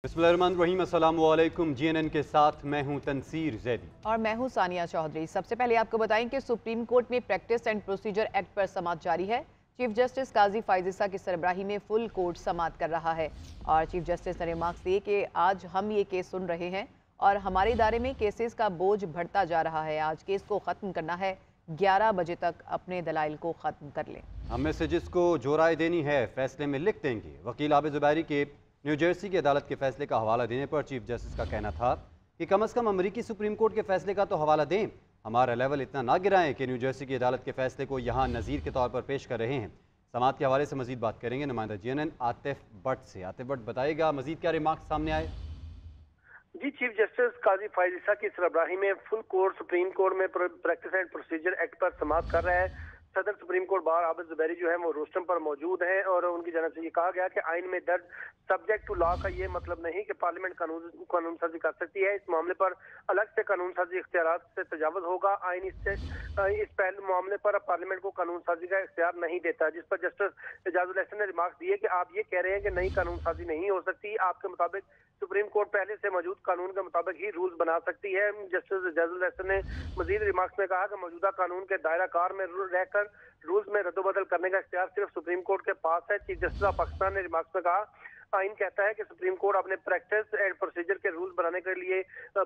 बिस्मिल्लाहिर्रहमानिर्रहीम, अस्सलामु अलैकुम। जीएनएन के साथ मैं हूं तनसीर जैदी और मैं हूं सानिया चौधरी। सबसे पहले आपको बताएं कि सुप्रीम कोर्ट में प्रैक्टिस एंड प्रोसीजर एक्ट पर समाअत जारी है। चीफ जस्टिस काजी फाइज ईसा की सरबराही में फुल कोर्ट समाअत कर रहा है और चीफ जस्टिस ने रिमार्क्स दिए कि आज हम ये केस सुन रहे हैं और हमारे इदारे में केसेस का बोझ बढ़ता जा रहा है। आज केस को ख़त्म करना है, 11 बजे तक अपने दलाइल को ख़त्म कर लें। हम में से जिसको जो राय देनी है फैसले में लिख देंगे। वकील आबिद ज़ुबैरी के न्यू जर्सी की अदालत के फैसले का हवाला देने पर चीफ जस्टिस का कहना था कि कम अज़ कम अमरीकी सुप्रीम कोर्ट के फैसले का तो हवाला दें, हमारा लेवल इतना ना गिराएं कि न्यू जर्सी की अदालत के फैसले को यहाँ नज़ीर के तौर पर पेश कर रहे हैं। समाअत के हवाले से मजीद बात करेंगे नुमाइंदा जीएनएन आतिफ भट्ट से। आतिफ भट्ट बताएगा मजीद क्या रिमार्क्स सामने आए। जी, चीफ जस्टिस काजी फाइज ईसा की सरबराही में फुल कोर्ट सुप्रीम कोर्ट में प्रैक्टिस एंड प्रोसीजर एक्ट पर समाअत कर रहा है। सदर supreme court bar Abid Zubairi जो है वो रोस्टम पर मौजूद हैं और उनकी जानब से ये कहा गया कि आइन में दर्ज सब्जेक्ट टू लॉ का ये मतलब नहीं कि पार्लियामेंट कानून साजी कर सकती है। इस मामले पर अलग से कानून साजी इख्तियारात से तजावुज़ होगा। आइन इस पहले मामले पर पार्लियामेंट को कानून साजी का इख्तियार नहीं देता, जिस पर जस्टिस एजाजुल एहसन ने रिमार्क दिए कि आप ये कह रहे हैं कि नई कानून साजी नहीं हो सकती। आपके मुताबिक सुप्रीम कोर्ट पहले से मौजूद कानून के मुताबिक ही रूल्स बना सकती है। जस्टिस एजाजुल एहसन ने मजीद रिमार्क्स में कहा कि मौजूदा कानून के दायरा कार में रहकर रूल्स में रद्दोबदल करने का इख्तियार सिर्फ सुप्रीम कोर्ट के पास है। चीफ जस्टिस ऑफ पाकिस्तान ने रिमार्क्स में कहा, आइन कहता है कि सुप्रीम कोर्ट अपने प्रैक्टिस एंड प्रोसीजर के रूल्स बनाने के लिए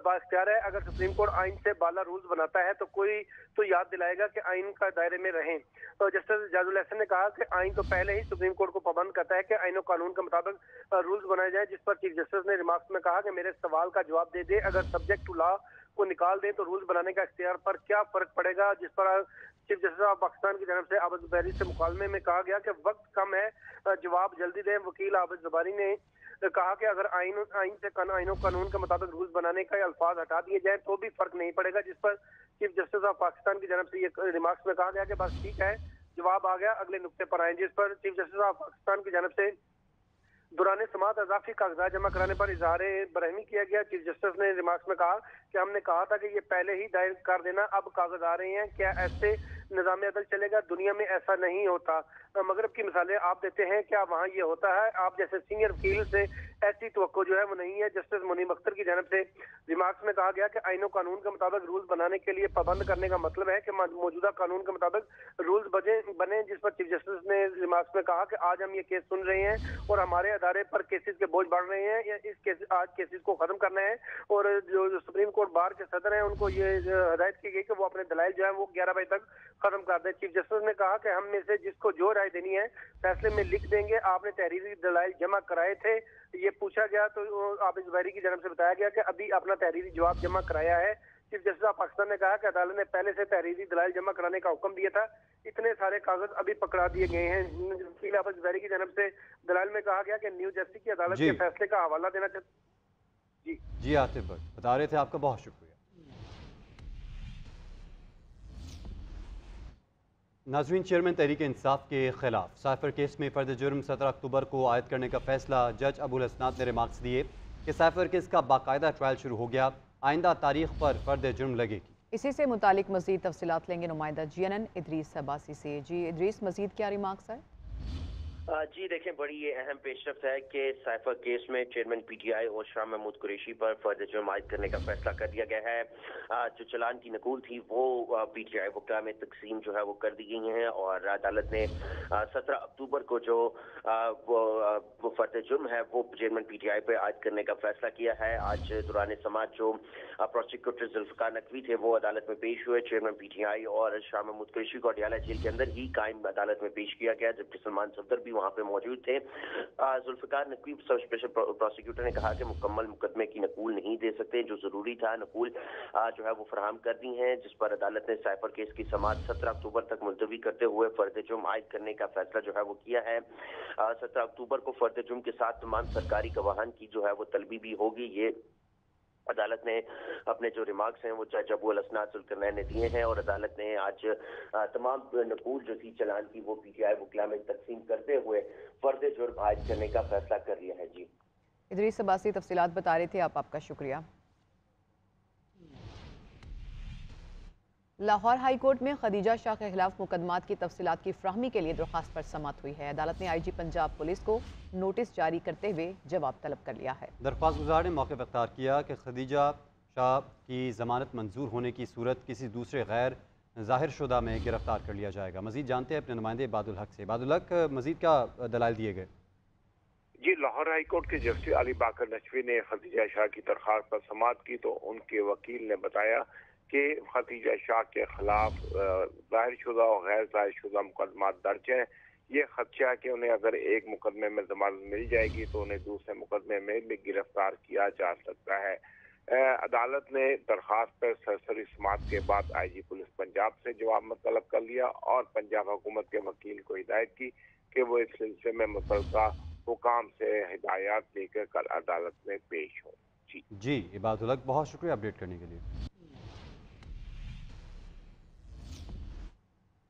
बाख्तियार है। अगर सुप्रीम कोर्ट आइन से बाला रूल्स बनाता है तो कोई तो याद दिलाएगा कि आइन का दायरे में रहें। तो जस्टिस एजाजुल एहसन ने कहा कि आइन तो पहले ही सुप्रीम कोर्ट को पाबंद करता है कि आइन और कानून के मुताबिक रूल्स बनाए जाए, जिस पर चीफ जस्टिस ने रिमार्क्स में कहा कि मेरे सवाल का जवाब दे दे, अगर सब्जेक्ट टू लॉ को निकाल दें तो रूल्स बनाने का इख्तियार पर क्या फर्क पड़ेगा। जिस पर चीफ जस्टिस ऑफ पाकिस्तान की जानब से आबिद ज़ुबैरी से मुकालमे में कहा गया कि वक्त कम है, जवाब जल्दी दें। वकील आबिद ज़ुबैरी ने कहा कि अगर आइन से कानून के मुताबिक रूल्स बनाने का अल्फाज हटा दिए जाए तो भी फर्क नहीं पड़ेगा, जिस पर चीफ जस्टिस ऑफ पाकिस्तान की जानब से ये रिमार्क्स में कहा गया कि बस ठीक है, जवाब आ गया, अगले नुक्ते पर आए। जिस पर चीफ जस्टिस ऑफ पाकिस्तान की जानब से दौरान समाअत अजाफी कागजात जमा कराने पर इजहार बरहमी किया गया। चीफ जस्टिस ने रिमार्क्स में कहा कि हमने कहा था कि ये पहले ही दायर कर देना, अब कागज आ रहे हैं, क्या ऐसे निज़ाम अदल चलेगा? दुनिया में ऐसा नहीं होता। मगरब की मिसालें आप देते हैं, क्या वहाँ ये होता है? आप जैसे सीनियर वकील से ऐसी तवक्को जो है वो नहीं है। जस्टिस मुनीब अख्तर की जानब से रिमार्क्स में कहा गया कि आइन और कानून के मुताबिक रूल्स बनाने के लिए पाबंद करने का मतलब है कि मौजूदा कानून के मुताबिक रूल्स बने। जिस पर चीफ जस्टिस ने रिमार्क्स में कहा कि आज हम ये केस सुन रहे हैं और हमारे अदारे पर केसेस के बोझ बढ़ रहे हैं। आज केसेस को खत्म करना है और जो सुप्रीम कोर्ट बार के सदर हैं उनको ये हिदायत की गई कि वो अपने दलाइल जो है वो 11 बजे तक खत्म कर दें। चीफ जस्टिस ने कहा कि हम में से जिसको जो राय देनी है फैसले में लिख देंगे। आपने तहरीरी दलाइल जमा कराए थे, ये पूछा गया तो आबिद ज़ुबैरी की जानब से बताया गया कि अभी अपना तहरीरी जवाब जमा कराया है। चीफ जस्टिस ऑफ पाकिस्तान ने कहा कि अदालत ने पहले से तहरीरी दलाइल जमा कराने का हुक्म दिया था, इतने सारे कागज अभी पकड़ा दिए गए हैं। वकील आबिद ज़ुबैरी की जानब से दलाइल में कहा गया कि न्यू जर्सी की अदालत के फैसले का हवाला देना चाहिए। जी आतिफ भट्ट बता रहे थे, आपका बहुत शुक्रिया। नाज़रीन, चेयरमैन तहरीक इंसाफ के खिलाफ साइफर केस में फर्द जुर्म 17 अक्टूबर को आयद करने का फैसला। जज अबुल हसनात ने रिमार्क्स दिए कि साइफर केस का बाकायदा ट्रायल शुरू हो गया, आइंदा तारीख पर फर्द जुर्म लगेगी। इसी से मुतालिक मजीद तफसीलात लेंगे नुमाइंदा जीएनएन इदरीस अब्बासी से। जी इदरीस, मजीद क्या रिमार्क्स है? जी देखें, बड़ी ये अहम पेशरफ्त है कि साइफर केस में चेयरमैन पीटीआई और शाह महमूद कुरैशी पर फर्द जुर्म आयद करने का फैसला कर दिया गया है। जो चलान की नकूल थी वो पीटीआई वकला में तकसीम जो है वो कर दी गई हैं और अदालत ने 17 अक्टूबर को जो वो फर्द जुर्म है वो चेयरमैन पीटीआई पर आयद करने का फैसला किया है। आज दौरान समाअत जो प्रोसिक्यूटर जुल्फिकार नकवी थे वो अदालत में पेश हुए। चेयरमैन पीटीआई और शाह महमूद कुरैशी को अडयाला जेल के अंदर ही कायम अदालत में पेश किया गया, जबकि सलमान सफदर भी वहां पे मौजूद थे। जुल्फिकार नकवी सब स्पेशल प्रोसिक्यूटर ने कहा कि मुकम्मल मुकदमे की नकूल नहीं दे सकते, जो जरूरी था नकूल जो है वो फराहम कर दी हैं, जिस पर अदालत ने साइफर केस की समाअत 17 अक्टूबर तक मुलतवी करते हुए फर्द जुर्म आयद करने का फैसला जो है वो किया है। 17 अक्टूबर को फर्द जुर्म के साथ तमाम सरकारी गवाहान की जो है वो तलबी भी होगी। ये अदालत ने अपने जो रिमार्क्स हैं वो जज अबुल हसनात जुल्करनैन ने दिए हैं और अदालत ने आज तमाम नकूल जो थी चलान की वो पीटीआई वकला में तकसीम करते हुए फर्द जुर्म आयद करने का फैसला कर लिया है। जी इदरीस अब्बासी तफसीलात बता रहे थे, आपका शुक्रिया। लाहौर हाई कोर्ट में खदीजा शाह के खिलाफ मुकदमात की तफसीलात की फ्राहमी के लिए दरख्वास्त पर समाअत हुई है। अदालत ने IG पंजाब पुलिस को नोटिस जारी करते हुए जवाब तलब कर लिया है। दरख्वास्त गुजार ने मौके पर इख्तियार किया कि खदीजा शाह की जमानत मंजूर होने की सूरत किसी दूसरे गैर ज़ाहिर शुदा में गिरफ्तार कर लिया जाएगा। मजीद जानते हैं अपने नुमाइंदे इबादुल हक से। इबादुल हक, मजीद क्या दलाइल दिए गए? जी, लाहौर हाई कोर्ट के जस्टिस अली बाकर नशवी ने खदीजा शाह की दरख्वास्त पर समाअत की तो उनके वकील ने बताया कि खदीजा शाह के खिलाफ ज़ाहिर शुदा और गैर ज़ाहिर शुदा मुकदमात दर्ज हैं। ये खदशा है कि उन्हें अगर एक मुकदमे में जमानत मिल जाएगी तो उन्हें दूसरे मुकदमे में भी गिरफ्तार किया जा सकता है। अदालत ने दरख्वास्त पर सरसरी समाअत के बाद IG पुलिस पंजाब से जवाब तलब कर लिया और पंजाब हुकूमत के वकील को हिदायत की कि वो इस सिलसिले में मुतल्लिका हुकाम से हिदायत लेकर कल अदालत में पेश हो। जी इबादुल हक, बहुत शुक्रिया अपडेट करने के लिए।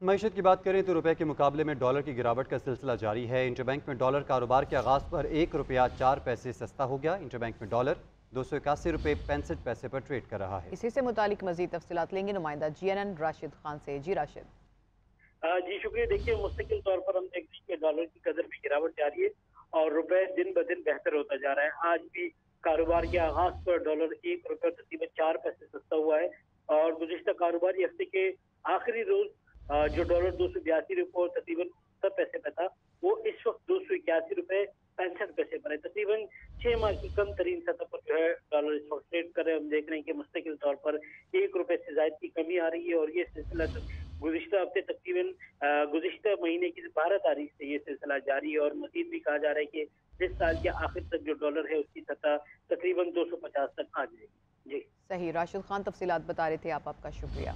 मईशत की बात करें तो रुपए के मुकाबले में डॉलर की गिरावट का सिलसिला जारी है। इंटरबैंक में डॉलर कारोबार के आगाज पर 1 रुपया 4 पैसे सस्ता हो गया। इंटरबैंक में डॉलर 281 रुपये 65 पैसे पर ट्रेड कर रहा है। इसी से मुतालिक मजीद तफसीलात लेंगे नुमाइंदा GNN राशिद खान से। जी राशिद। जी शुक्रिया। देखिए, मुस्तकिल तौर पर हम देखते हैं कि डॉलर की कदर में गिरावट जारी है और रुपए दिन ब दिन बेहतर होता जा रहा है। आज भी कारोबार के आगाज पर डॉलर 1 रुपये तकरीबन 4 पैसे सस्ता हुआ है और गुज़िश्ता कारोबारी हफ्ते के आखिरी रोज जो डॉलर 282 रुपये और तकरीबन 70 पैसे पे था, वो इस वक्त 281 रुपये 65 पैसे पर है। तकरीबन 6 माह की कम तरीन सतह पर जो है डॉलर इस वक्त ट्रेड कर रहे हैं। हम देख रहे हैं कि मुस्तकिल तौर पर 1 रुपये से ज्यादा की कमी आ रही है और ये सिलसिला गुज़िश्ता हफ्ते तकरीबन गुज़िश्ता महीने की 12 तारीख से ये सिलसिला जारी है और मजीद भी कहा जा रहा है कि इस साल के आखिर तक जो डॉलर है उसकी सतह तकरीबन 250 तक आ जाएगी। जी सही, राशिद खान तफसीलात बता रहे थे आप, आपका शुक्रिया।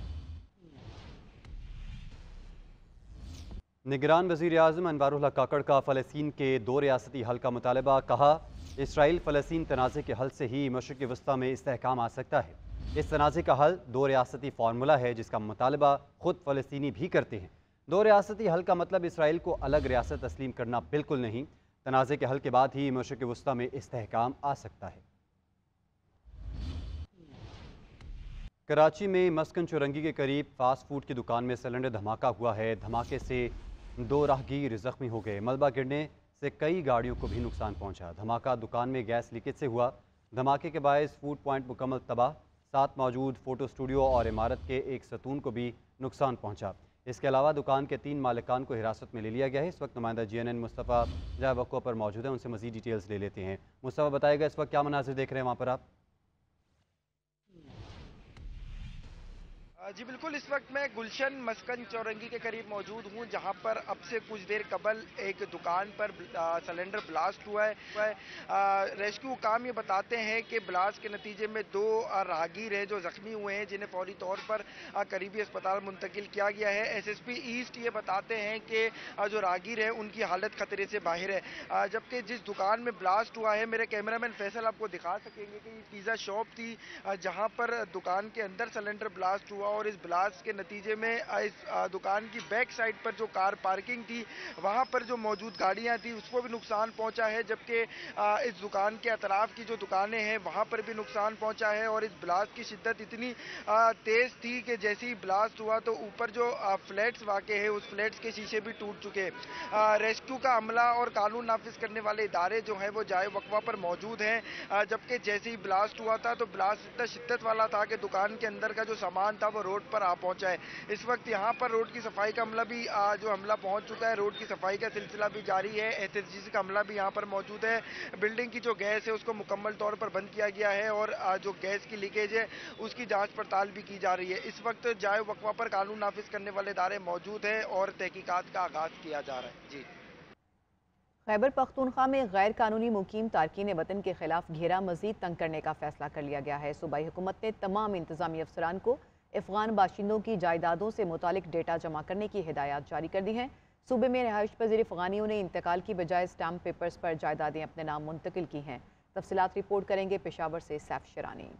निगरान वज़ीर आज़म अनवारुल हक काकड़ का फ़लस्तीन के 2 रियासती हल का मुतालबा। कहा, इसराइल फ़लस्तीन तनाज़े के हल से ही मशरिक़ वस्ता में इस्तेहकाम आ सकता है। इस तनाज़े का हल 2 रियासती फार्मूला है जिसका मुतालबा खुद फ़लस्तीनी भी करते हैं। 2 रियासती हल का मतलब इसराइल को अलग रियासत तस्लीम करना बिल्कुल नहीं। तनाज़े के हल के बाद ही मशरिक़ वस्ता में इस्तेहकाम आ सकता है। कराची में मस्कन चौरंगी के करीब फास्ट फूड की दुकान में सिलेंडर धमाका हुआ है। धमाके से 2 राहगीर जख्मी हो गए। मलबा गिरने से कई गाड़ियों को भी नुकसान पहुंचा। धमाका दुकान में गैस लीकेज से हुआ। धमाके के बायस फूड पॉइंट मुकम्मल तबाह। साथ मौजूद फ़ोटो स्टूडियो और इमारत के एक सतून को भी नुकसान पहुंचा। इसके अलावा दुकान के 3 मालिकान को हिरासत में ले लिया गया है। इस वक्त नुमाइंदा GNN मुस्तफ़ा जहाँ वक़्फ़ा पर मौजूद है, उनसे मज़ीद डिटेल्स ले लेते हैं। मुस्तफ़ा, बताएगा इस वक्त क्या मनाज़िर देख रहे हैं वहाँ पर आप? जी बिल्कुल, इस वक्त मैं गुलशन मस्कन चौरंगी के करीब मौजूद हूँ जहाँ पर अब से कुछ देर कबल एक दुकान पर सिलेंडर ब्लास्ट हुआ है। रेस्क्यू काम ये बताते हैं कि ब्लास्ट के नतीजे में 2 राहगीर हैं जो जख्मी हुए हैं जिन्हें फौरी तौर पर करीबी अस्पताल मुंतकिल किया गया है। SSP ईस्ट ये बताते हैं कि जो राहगीर है उनकी हालत खतरे से बाहर है। जबकि जिस दुकान में ब्लास्ट हुआ है, मेरे कैमरामैन फैसल आपको दिखा सकेंगे कि ये पिज़्ज़ा शॉप थी जहाँ पर दुकान के अंदर सिलेंडर ब्लास्ट हुआ और इस ब्लास्ट के नतीजे में इस दुकान की बैक साइड पर जो कार पार्किंग थी वहां पर जो मौजूद गाड़ियां थी उसको भी नुकसान पहुंचा है। जबकि इस दुकान के अतराफ की जो दुकानें हैं वहां पर भी नुकसान पहुंचा है और इस ब्लास्ट की शिद्दत इतनी तेज थी कि जैसे ही ब्लास्ट हुआ तो ऊपर जो फ्लैट्स वाक़े हैं उस फ्लैट्स के शीशे भी टूट चुके। रेस्क्यू का अमला और कानून नाफिज करने वाले इदारे जो हैं वो जाए वक्फा पर मौजूद हैं। जबकि जैसे ही ब्लास्ट हुआ था तो ब्लास्ट इतना शिद्दत वाला था कि दुकान के अंदर का जो सामान था वो रोड पर आ पहुंचा है। इस वक्त यहाँ पर रोड की सफाई का अमला भी जो हमला पहुंच चुका है। रोड की सफाई का सिलसिला भी जारी है। SSGC का अमला भी यहाँ पर मौजूद है। बिल्डिंग की जो गैस है उसको मुकम्मल तौर पर बंद किया गया है और जो गैस की लीकेज है उसकी जांच पड़ताल भी की जा रही है। इस वक्त जाए वक्फा पर कानून नाफिज करने वाले इदारे मौजूद हैं और तहकीकात का आगाज किया जा रहा है। जी। खैबर पख्तूनख्वा में गैर कानूनी मुकीम तारकीन वतन के खिलाफ घेरा मजीद तंग करने का फैसला कर लिया गया है। सूबाई हुकूमत ने तमाम इंतजामी अफसरान को अफगान बाशिंदों की जायदादों से मुतालिक डेटा जमा करने की हिदायत जारी कर दी हैं। सूबे में रिहाइश पजीर अफगानियों ने इंतकाल की बजाय स्टाम्प पेपर्स पर जायदादें अपने नाम मुंतकिल की हैं। तफसीलात रिपोर्ट करेंगे पेशावर से सैफ शरानी।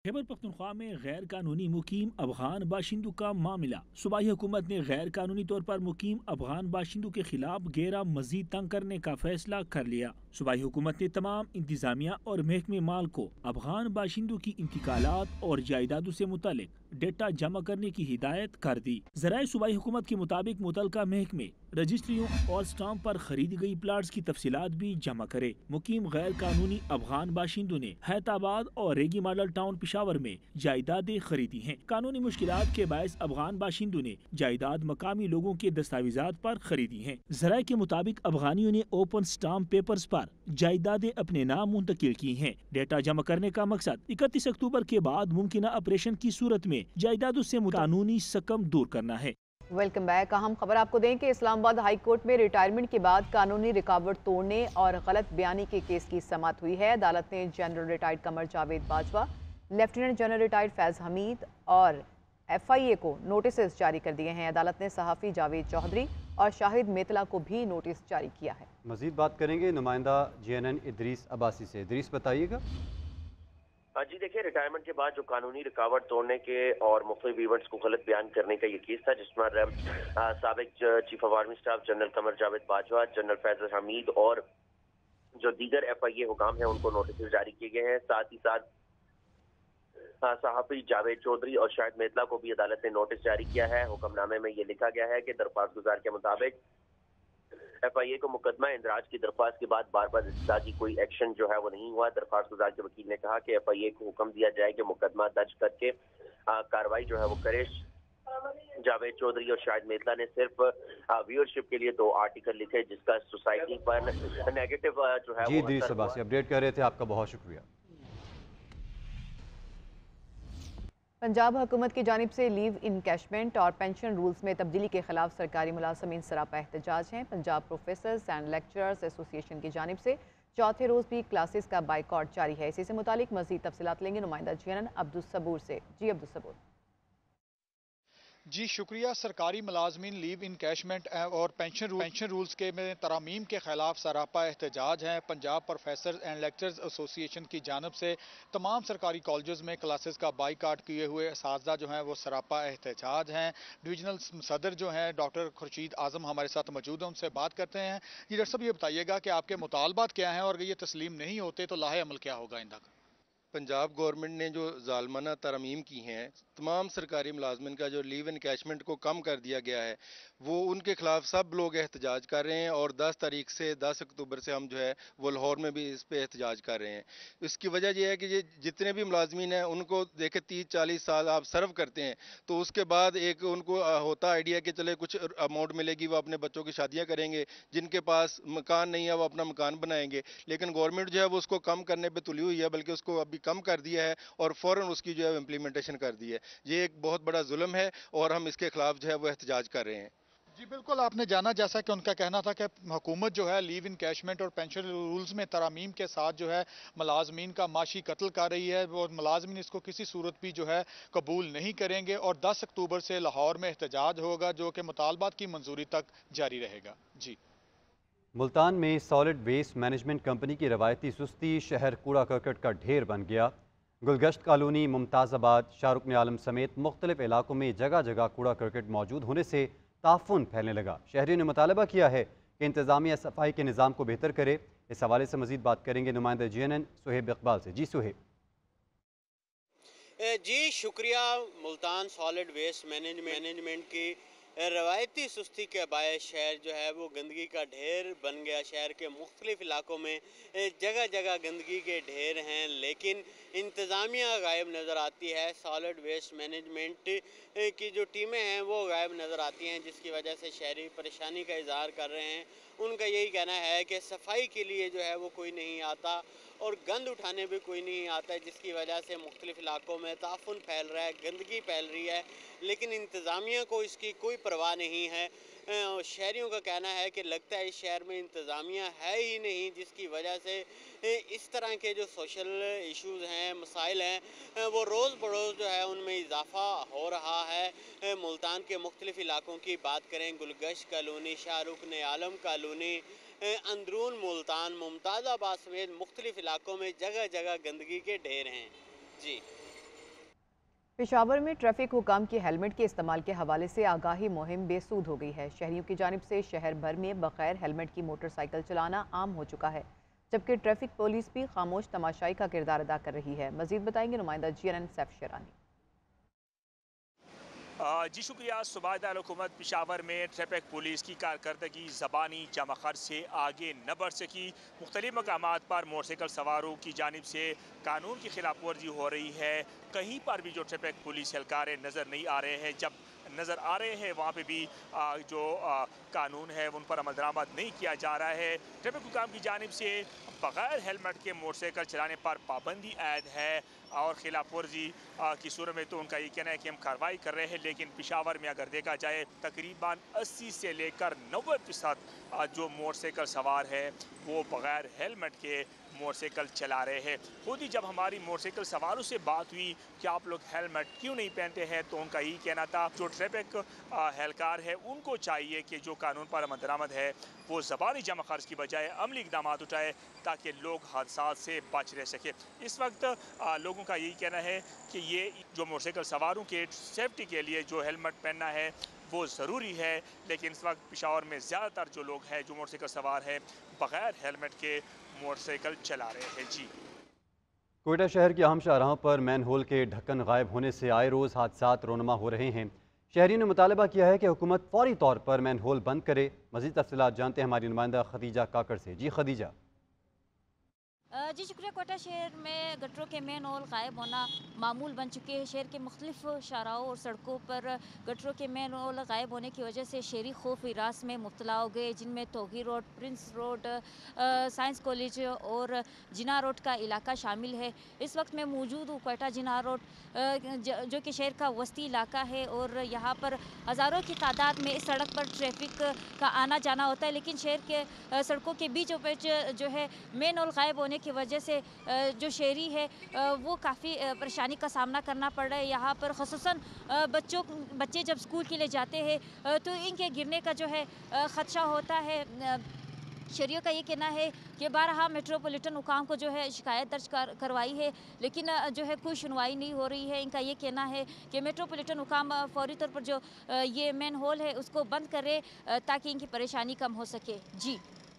खैबर पख्तूनख्वा में गैर कानूनी मुकीम अफगान बाशिंदों का मामला। सूबाई हुकूमत ने गैर कानूनी तौर पर मुकीम अफगान बाशिंदों के खिलाफ घेरा मजीद तंग करने का फैसला कर लिया। सूबाई हुकूमत ने तमाम इंतजामिया और महकमे माल को अफगान बाशिंदों की इंतकालात और जायदादों से मुतालिक डेटा जमा करने की हिदायत कर दी। ज़राए सूबाई हुकूमत के मुताबिक मुतलका महकमे रजिस्ट्रियों और स्टाम्प पर खरीदी गई प्लाट्स की तफसीलात भी जमा करे। मुकीम गैर कानूनी अफगान बाशिंदों ने हैदराबाद और रेगी मॉडल टाउन पिशावर में जायदादें खरीदी हैं। कानूनी मुश्किलात के बायस अफगान बाशिंदों ने जायदाद मकामी लोगों के दस्तावेजात पर खरीदी हैं। ज़राए के मुताबिक अफगानियों ने ओपन स्टाम्प पेपर्स पर जायदादें अपने नाम मुंतकिल की हैं। डेटा जमा करने का मकसद 31 अक्टूबर के बाद मुमकिन ऑपरेशन की सूरत में जायदादों से कानूनी सकम दूर करना है। Welcome back. अहम खबर आपको दें कि इस्लामाबाद हाई कोर्ट में रिटायरमेंट के बाद कानूनी रिकावट तोड़ने और गलत बयानी के केस की समाअत हुई है। अदालत ने general retired Qamar Javed Bajwa, lieutenant general retired Faiz Hamid और FIA को नोटिस जारी कर दिए हैं। अदालत ने सहाफ़ी जावेद चौधरी और शाहिद मेतला को भी नोटिस जारी किया है। मजीद बात करेंगे नुमाइंदा GNN इदरीस अब्बासी से। इदरीस बताइएगा। जी देखिए, रिटायरमेंट के बाद जो कानूनी रुकावट तोड़ने के और मुख्तलिफ इवेंट्स को गलत बयान करने का ये केस था, जिसमें साबिक chief of army staff general Qamar Javed Bajwa, general Faiz Hamid और जो दीगर FIA हुकाम हैं उनको नोटिस जारी किए गए हैं। साथ ही साथ सहाफ़ी जावेद चौधरी और शाहिद मेतला को भी अदालत ने नोटिस जारी किया है। हुक्मनामे में ये लिखा गया है कि दरख्वास्त गुजार के मुताबिक FIA को मुकदमा इंदराज की दरख्वास्त के बाद बार बार इस्तादी कोई एक्शन जो है वो नहीं हुआ। दरख्वास्त गुजार के वकील ने कहा कि FIA को हुक्म दिया जाए कि मुकदमा दर्ज करके कार्रवाई जो है वो करे। जावेद चौधरी और शाहिद मेतला ने सिर्फ व्यूअरशिप के लिए 2 आर्टिकल लिखे, जिसका सोसाइटी पर नेगेटिव जो है जी इदरीस अब्बासी अपडेट कर रहे थे, आपका बहुत शुक्रिया। पंजाब हुकूमत की जानिब से लीव इनकैशमेंट और पेंशन रूल्स में तब्दीली के खिलाफ सरकारी मुलाजमीन सरापा एहतजाज हैं। Punjab professors and lecturers association की जानिब से चौथे रोज़ भी क्लासेस का बाइकआउट जारी है। इसी से मुतालिक मज़ीद तफसीलात लेंगे नुमाइंदा GNN अब्दुल सबूर से। जी अब्दुल सबूर। जी शुक्रिया। सरकारी मुलाजमीन लीव इनकैशमेंट और पेंशन रूल्स के में तरामीम के खिलाफ सरापा एहतजाज हैं। Punjab professor and lecturers association की जानब से तमाम सरकारी कॉलेज में क्लासेस का बाइकाट किए हुए असातिज़ा जो हैं वो सरापा एहतजाज हैं। डिविजनल सदर जो हैं डॉक्टर खुर्शीद आज़म हमारे साथ मौजूद हैं, उनसे बात करते हैं। जी डॉक्टर साहब, ये बताइएगा कि आपके मुतालबात क्या हैं और अगर ये तस्लीम नहीं होते तो लाहे अमल क्या होगा इनका? पंजाब गवर्नमेंट ने जो जालमाना तरमीम की हैं, तमाम सरकारी मुलाजमिन का जो लीव इनकैशमेंट को कम कर दिया गया है, वो उनके खिलाफ सब लोग एहतजाज कर रहे हैं और 10 तारीख से 10 अक्टूबर से हम जो है वो लाहौर में भी इस पे एहतजाज कर रहे हैं। इसकी वजह यह है कि ये जितने भी मुलाजमिन हैं उनको देखे 30-40 साल आप सर्व करते हैं तो उसके बाद एक उनको होता आइडिया कि चले कुछ अमाउंट मिलेगी, वो अपने बच्चों की शादियाँ करेंगे, जिनके पास मकान नहीं है वो अपना मकान बनाएंगे। लेकिन गवर्नमेंट जो है वो उसको कम करने पर तुली हुई है, बल्कि उसको अभी कम कर दिया है और फौरन उसकी जो है इम्प्लीमेंटेशन कर दी है। ये एक बहुत बड़ा जुल्म है और हम इसके खिलाफ जो है वो एहतजाज कर रहे हैं। जी बिल्कुल, आपने जाना जैसा कि उनका कहना था कि हुकूमत जो है लीव इनकैशमेंट और पेंशन रूल्स में तरामीम के साथ जो है मुलाजमीन का माशी कत्ल कर रही है और मुलाजमीन इसको किसी सूरत भी जो है कबूल नहीं करेंगे और 10 अक्टूबर से लाहौर में एहतजाज होगा जो कि मुतालबात की मंजूरी तक जारी रहेगा। जी मुल्तान में सॉलिड वेस्ट मैनेजमेंट कंपनी की रवायती सुस्ती शहर कूड़ा करकट का ढेर बन गया। गुलगश्त कॉलोनी, मुमताज़ाबाद, शाहरुख आलम समेत मुख्तलिफ इलाकों में जगह जगह कूड़ा करकट मौजूद होने से ताफुन फैलने लगा। शहरियों ने मुतालबा किया है कि इंतज़ामिया सफाई के निज़ाम को बेहतर करे। इस हवाले से मज़ीद बात करेंगे नुमाइंदा GNN सुहेब इकबाल से। जी सुहेब। जी शुक्रिया। मुल्तान सॉलिड वेस्ट मैनेजमेंट की रवायती सुस्ती के बायस शहर जो है वो गंदगी का ढेर बन गया। शहर के मुख्तलिफ इलाकों में जगह जगह गंदगी के ढेर हैं, लेकिन इंतज़ामिया गायब नज़र आती है। सॉलिड वेस्ट मैनेजमेंट की जो टीमें हैं वो गायब नज़र आती हैं, जिसकी वजह से शहरी परेशानी का इजहार कर रहे हैं। उनका यही कहना है कि सफाई के लिए जो है वो कोई नहीं आता और गंद उठाने भी कोई नहीं आता है, जिसकी वजह से मुख्तलिफ इलाकों में ताफुन फैल रहा है, गंदगी फैल रही है, लेकिन इंतज़ामिया को इसकी कोई परवाह नहीं है। शहरियों का कहना है कि लगता है इस शहर में इंतज़ामिया है ही नहीं, जिसकी वजह से इस तरह के जो सोशल इश्यूज़ हैं, मसाइल हैं, वो रोज़ बरोज़ जो है उनमें इजाफ़ा हो रहा है। मुल्तान के मुख्तलिफ इलाकों की बात करें, गुलगश्त कॉलोनी, शाहरुख आलम कॉलोनी, अंदरून मुल्तान, मुमताज़ाबाद समेत मुख्तलिफ इलाकों में जगह जगह गंदगी के ढेर हैं। जी पेशावर में ट्रैफिक हुकाम की हेलमेट के इस्तेमाल के हवाले से आगाही मुहिम बेसूद हो गई है। शहरियों की जानिब से शहर भर में बगैर हेलमेट की मोटरसाइकिल चलाना आम हो चुका है। जबकि ट्रैफिक पुलिस भी खामोश तमाशाई का किरदार अदा कर रही है। मजीद बताएंगे नुमाइंदा GNN सैफ शेरानी। जी शुक्रिया। सूबाई दारुल-हुकूमत पेशावर में ट्रैफिक पुलिस की कारकर्दगी ज़बानी जमा खर्च से आगे न बढ़ सकी। मुख्तलिफ मकामात पर मोटरसाइकिल सवारों की जानिब से कानून की खिलाफ वर्जी हो रही है। कहीं पर भी जो ट्रैफिक पुलिस एहलकार नज़र नहीं आ रहे हैं, जब नज़र आ रहे हैं वहाँ पे भी जो कानून है उन पर अमल दरामद नहीं किया जा रहा है। ट्रैफिक हुकाम की जानिब से बगैर हेलमेट के मोटरसाइकिल चलाने पर पाबंदी आयद है और खिलाफ वर्जी की सूरत में तो उनका ये कहना है कि हम कार्रवाई कर रहे हैं। लेकिन पेशावर में अगर देखा जाए तकरीबन 80 से लेकर 90% जो मोटरसाइकिल सवार है वो बगैर हेलमेट के मोटरसाइकिल चला रहे हैं। खुद ही जब हमारी मोटरसाइकिल सवारों से बात हुई कि आप लोग हेलमेट क्यों नहीं पहनते हैं, तो उनका यही कहना था जो ट्रैफिक एहलकार है उनको चाहिए कि जो कानून पर अमल दरामद है वो ज़बानी जमा खर्च की बजाय अमली इक़दाम उठाए ताकि लोग हादसा से बच रह सके। इस वक्त लोगों का यही कहना है कि ये जो मोटरसाइकिल सवारों के सेफ्टी के लिए जो हेलमेट पहनना है वो ज़रूरी है। लेकिन इस वक्त पेशावर में ज़्यादातर जो लोग हैं जो मोटरसाइकिल सवार हैं बगैर हेलमेट के मोटरसाइकिल चला रहे हैं। जी, कोयटा शहर की अहम शाहराहों पर मैन होल के ढक्कन गायब होने से आए रोज़ हादसात रोनमा हो रहे हैं। शहरियों ने मुतालबा किया है कि हुकूमत फौरी तौर पर मैन होल बंद करे। मज़ीद तफसीलात जानते हैं हमारी नुमाइंदा खदीजा काकड़ से। जी खदीजा। जी शुक्रिया। कोयटा शहर में गटरों के मेन होल गायब होना मामूल बन चुके हैं। शहर के मुख्तलिफ शाहराहों और सड़कों पर गटरों के मेन होल गायब होने की वजह से शहरी खौफ हिरास में मुब्तला हो गए, जिनमें Toghi road, prince road, science college और जिना रोड का इलाका शामिल है। इस वक्त मैं मौजूद हूँ कोयटा जिना रोड, जो कि शहर का वस्ती इलाका है और यहाँ पर हज़ारों की तादाद में इस सड़क पर ट्रैफिक का आना जाना होता है। लेकिन शहर के सड़कों के बीचों बीच जो है मेन होल गायब होने की वजह से जो शहरी है वो काफ़ी परेशानी का सामना करना पड़ रहा है। यहाँ पर ख़ुसूसन बच्चे जब स्कूल के लिए जाते हैं तो इनके गिरने का जो है ख़दशा होता है। शहरियों का ये कहना है कि बारहा मेट्रोपॉलिटन हुकाम को जो है शिकायत दर्ज करवाई है, लेकिन जो है कोई सुनवाई नहीं हो रही है। इनका ये कहना है कि मेट्रोपॉलिटन हुकाम फौरी तौर पर जो ये मेन होल है उसको बंद करे ताकि इनकी परेशानी कम हो सके। जी।